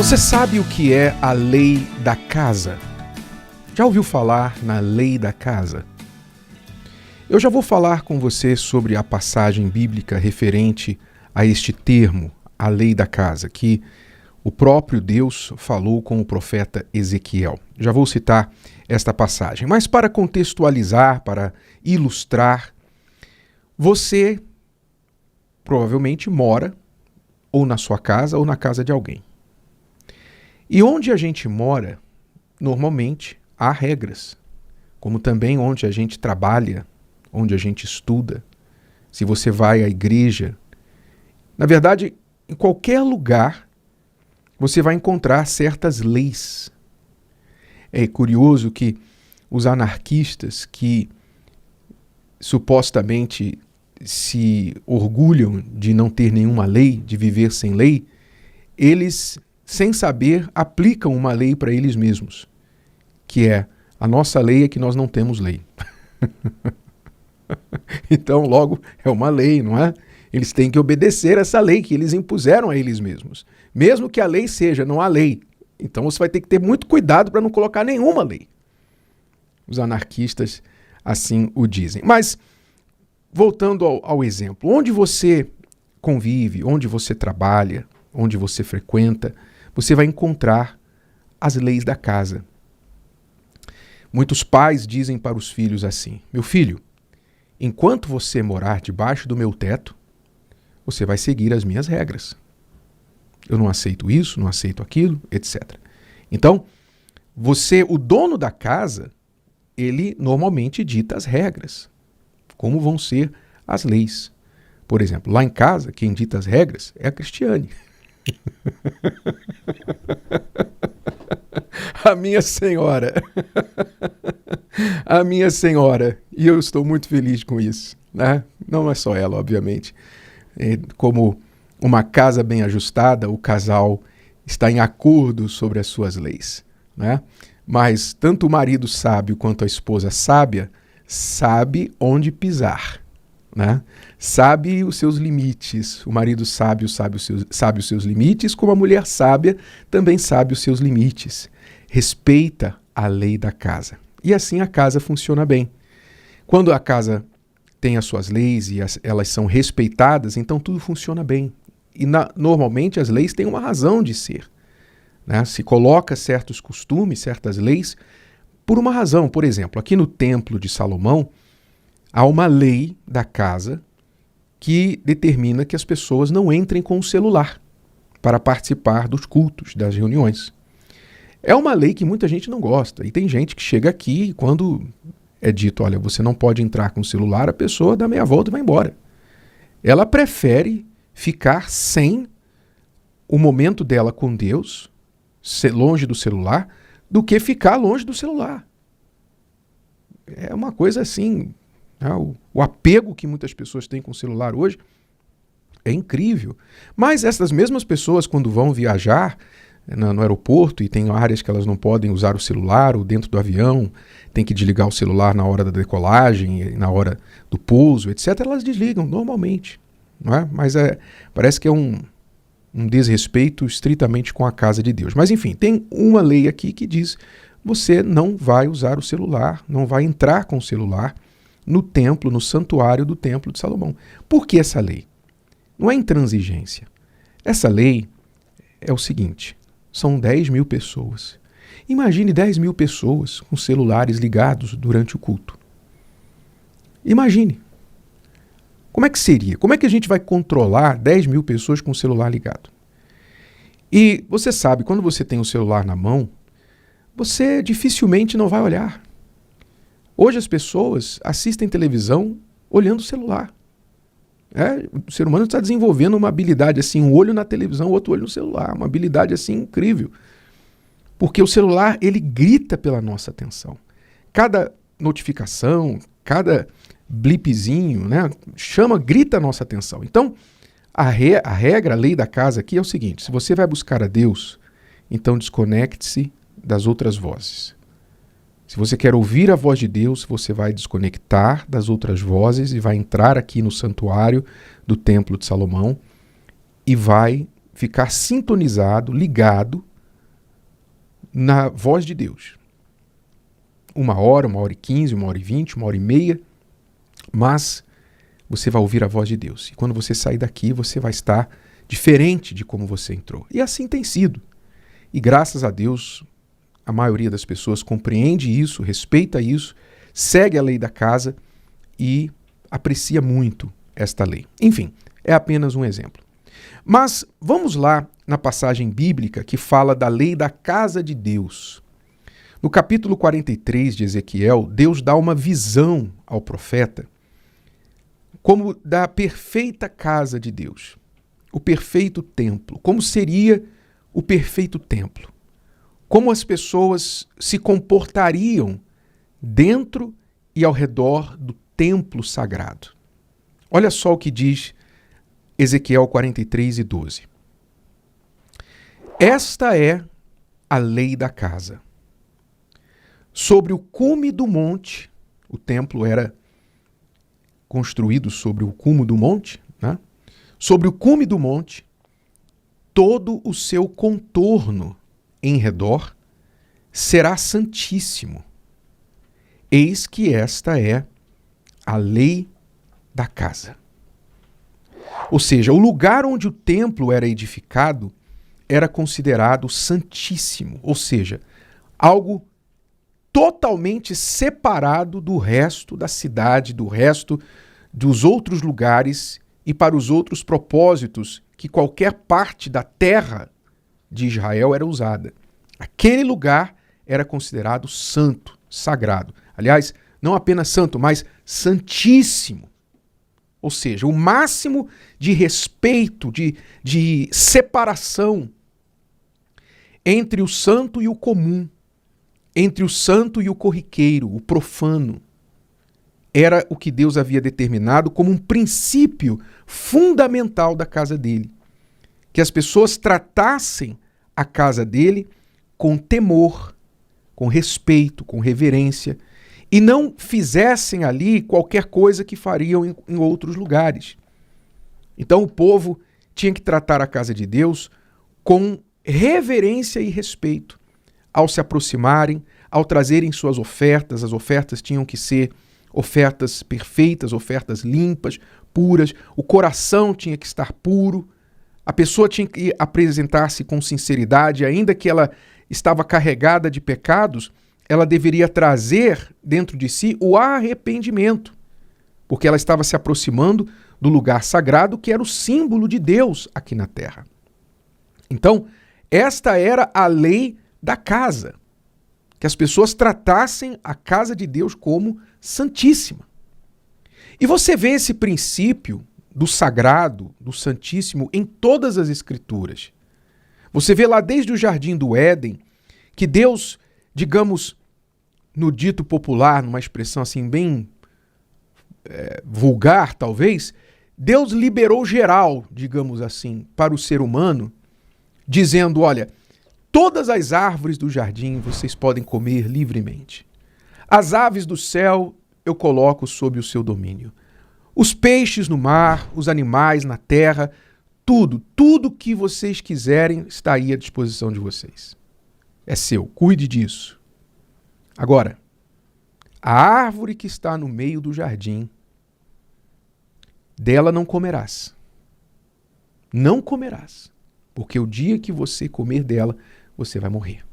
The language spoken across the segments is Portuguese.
Você sabe o que é a lei da casa? Já ouviu falar na lei da casa? Eu já vou falar com você sobre a passagem bíblica referente a este termo, a lei da casa, que o próprio Deus falou com o profeta Ezequiel. Já vou citar esta passagem. Mas para contextualizar, para ilustrar, você provavelmente mora ou na sua casa ou na casa de alguém. E onde a gente mora, normalmente, há regras, como também onde a gente trabalha, onde a gente estuda, se você vai à igreja. Na verdade, em qualquer lugar, você vai encontrar certas leis. É curioso que os anarquistas que supostamente se orgulham de não ter nenhuma lei, de viver sem lei, eles, sem saber, aplicam uma lei para eles mesmos, que é: a nossa lei é que nós não temos lei. Então, logo, é uma lei, não é? Eles têm que obedecer essa lei que eles impuseram a eles mesmos. Mesmo que a lei seja, não há lei. Então você vai ter que ter muito cuidado para não colocar nenhuma lei. Os anarquistas assim o dizem. Mas, voltando ao exemplo, onde você convive, onde você trabalha, onde você frequenta, você vai encontrar as leis da casa. Muitos pais dizem para os filhos assim: meu filho, enquanto você morar debaixo do meu teto, você vai seguir as minhas regras. Eu não aceito isso, não aceito aquilo, etc. Então, você, o dono da casa, ele normalmente dita as regras, como vão ser as leis. Por exemplo, lá em casa, quem dita as regras é a Cristiane. A minha senhora. A minha senhora. E eu estou muito feliz com isso, né? Não é só ela, obviamente. Como uma casa bem ajustada, o casal está em acordo sobre as suas leis, né? Mas tanto o marido sábio quanto a esposa sábia sabe onde pisar, né? Sabe os seus limites. O marido sábio sabe os seus limites, como a mulher sábia também sabe os seus limites. Respeita a lei da casa. E assim a casa funciona bem. Quando a casa tem as suas leis e elas são respeitadas, então tudo funciona bem. E normalmente as leis têm uma razão de ser, né? Se coloca certos costumes, certas leis, por uma razão. Por exemplo, aqui no Templo de Salomão, há uma lei da casa que determina que as pessoas não entrem com o celular para participar dos cultos, das reuniões. É uma lei que muita gente não gosta. E tem gente que chega aqui e quando é dito: olha, você não pode entrar com o celular, a pessoa dá meia volta e vai embora. Ela prefere ficar sem o momento dela com Deus, longe do celular, do que ficar longe do celular. É uma coisa assim, o apego que muitas pessoas têm com o celular hoje é incrível. Mas essas mesmas pessoas, quando vão viajar no aeroporto e tem áreas que elas não podem usar o celular, ou dentro do avião, tem que desligar o celular na hora da decolagem, na hora do pouso, etc., elas desligam normalmente. Não é? Mas parece que é um desrespeito estritamente com a casa de Deus. Mas enfim, tem uma lei aqui que diz: você não vai usar o celular, não vai entrar com o celular no templo, no santuário do Templo de Salomão. Por que essa lei? Não é intransigência. Essa lei é o seguinte: são 10.000 pessoas. Imagine 10.000 pessoas com celulares ligados durante o culto. Imagine. Como é que seria? Como é que a gente vai controlar 10.000 pessoas com o celular ligado? E você sabe, quando você tem o celular na mão, você dificilmente não vai olhar. Hoje as pessoas assistem televisão olhando o celular. O ser humano está desenvolvendo uma habilidade assim, um olho na televisão, outro olho no celular. Uma habilidade assim incrível. Porque o celular, ele grita pela nossa atenção. Cada notificação, cada blipzinho, né, grita a nossa atenção. Então, a regra, a lei da casa aqui é o seguinte: se você vai buscar a Deus, então desconecte-se das outras vozes. Se você quer ouvir a voz de Deus, você vai desconectar das outras vozes e vai entrar aqui no santuário do Templo de Salomão e vai ficar sintonizado, ligado na voz de Deus. 1 hora, 1h15, 1h20, 1h30, mas você vai ouvir a voz de Deus. E quando você sair daqui, você vai estar diferente de como você entrou. E assim tem sido. E graças a Deus, a maioria das pessoas compreende isso, respeita isso, segue a lei da casa e aprecia muito esta lei. Enfim, é apenas um exemplo. Mas vamos lá na passagem bíblica que fala da lei da casa de Deus. No capítulo 43 de Ezequiel, Deus dá uma visão ao profeta como da perfeita casa de Deus, o perfeito templo. Como seria o perfeito templo? Como as pessoas se comportariam dentro e ao redor do templo sagrado? Olha só o que diz Ezequiel 43:12. Esta é a lei da casa. Sobre o cume do monte, o templo era construído sobre o cume do monte, né? Sobre o cume do monte, todo o seu contorno em redor será santíssimo. Eis que esta é a lei da casa. Ou seja, o lugar onde o templo era edificado era considerado santíssimo, ou seja, algo totalmente separado do resto da cidade, do resto dos outros lugares e para os outros propósitos que qualquer parte da terra de Israel era usada. Aquele lugar era considerado santo, sagrado. Aliás, não apenas santo, mas santíssimo. Ou seja, o máximo de respeito, de separação entre o santo e o comum, entre o santo e o corriqueiro, o profano. Era o que Deus havia determinado como um princípio fundamental da casa dele. Que as pessoas tratassem a casa dele com temor, com respeito, com reverência, e não fizessem ali qualquer coisa que fariam em outros lugares. Então o povo tinha que tratar a casa de Deus com reverência e respeito. Ao se aproximarem, ao trazerem suas ofertas, as ofertas tinham que ser ofertas perfeitas, ofertas limpas, puras, o coração tinha que estar puro, a pessoa tinha que apresentar-se com sinceridade, ainda que ela estava carregada de pecados, ela deveria trazer dentro de si o arrependimento, porque ela estava se aproximando do lugar sagrado que era o símbolo de Deus aqui na terra. Então, esta era a lei da casa, que as pessoas tratassem a casa de Deus como santíssima. E você vê esse princípio do sagrado, do santíssimo, em todas as escrituras. Você vê lá desde o Jardim do Éden, que Deus, digamos, no dito popular, numa expressão assim bem vulgar talvez, Deus liberou geral, digamos assim, para o ser humano, dizendo, olha, todas as árvores do jardim vocês podem comer livremente. As aves do céu eu coloco sob o seu domínio. Os peixes no mar, os animais na terra, tudo que vocês quiserem está aí à disposição de vocês. É seu, cuide disso. Agora, a árvore que está no meio do jardim, dela não comerás. Não comerás, porque o dia que você comer dela, você vai morrer.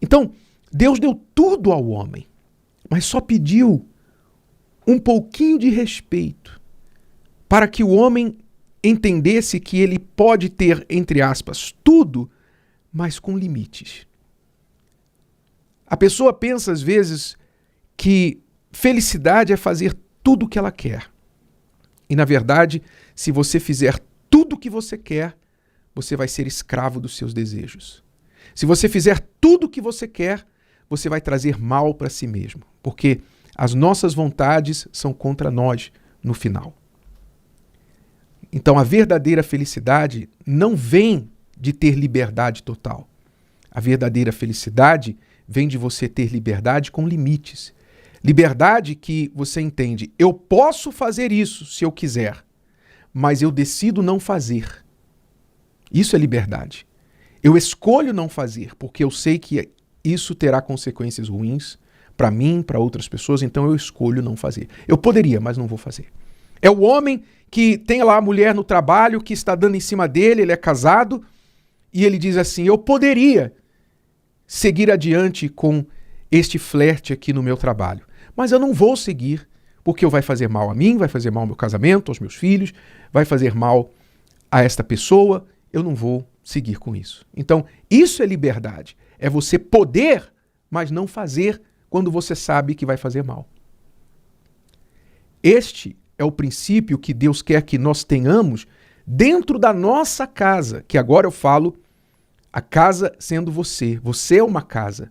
Então, Deus deu tudo ao homem, mas só pediu um pouquinho de respeito para que o homem entendesse que ele pode ter, entre aspas, tudo, mas com limites. A pessoa pensa às vezes que felicidade é fazer tudo o que ela quer. E na verdade, se você fizer tudo o que você quer, você vai ser escravo dos seus desejos. Se você fizer tudo o que você quer, você vai trazer mal para si mesmo, porque as nossas vontades são contra nós no final. Então a verdadeira felicidade não vem de ter liberdade total. A verdadeira felicidade vem de você ter liberdade com limites. Liberdade que você entende, eu posso fazer isso se eu quiser, mas eu decido não fazer. Isso é liberdade. Eu escolho não fazer, porque eu sei que isso terá consequências ruins para mim, para outras pessoas, então eu escolho não fazer. Eu poderia, mas não vou fazer. É o homem que tem lá a mulher no trabalho, que está dando em cima dele, ele é casado, e ele diz assim, eu poderia seguir adiante com este flerte aqui no meu trabalho, mas eu não vou seguir, porque vai fazer mal a mim, vai fazer mal ao meu casamento, aos meus filhos, vai fazer mal a esta pessoa, eu não vou seguir com isso. Então, isso é liberdade. É você poder, mas não fazer quando você sabe que vai fazer mal. Este é o princípio que Deus quer que nós tenhamos dentro da nossa casa, que agora eu falo, a casa sendo você. Você é uma casa.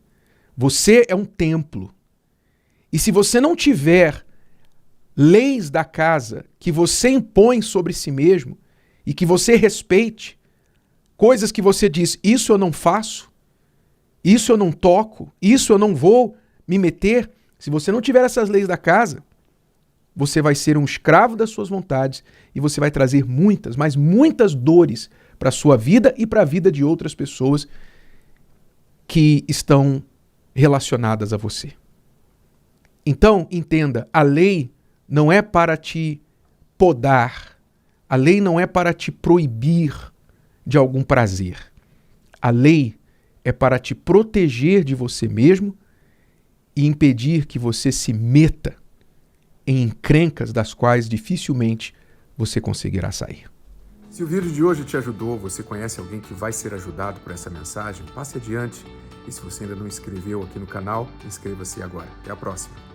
Você é um templo. E se você não tiver leis da casa que você impõe sobre si mesmo e que você respeite, coisas que você diz, isso eu não faço, isso eu não toco, isso eu não vou me meter, se você não tiver essas leis da casa, você vai ser um escravo das suas vontades e você vai trazer muitas, mas muitas dores para a sua vida e para a vida de outras pessoas que estão relacionadas a você. Então, entenda, a lei não é para te podar, a lei não é para te proibir de algum prazer. A lei é para te proteger de você mesmo e impedir que você se meta em encrencas das quais dificilmente você conseguirá sair. Se o vídeo de hoje te ajudou, você conhece alguém que vai ser ajudado por essa mensagem, passe adiante. E se você ainda não inscreveu aqui no canal, inscreva-se agora. Até a próxima.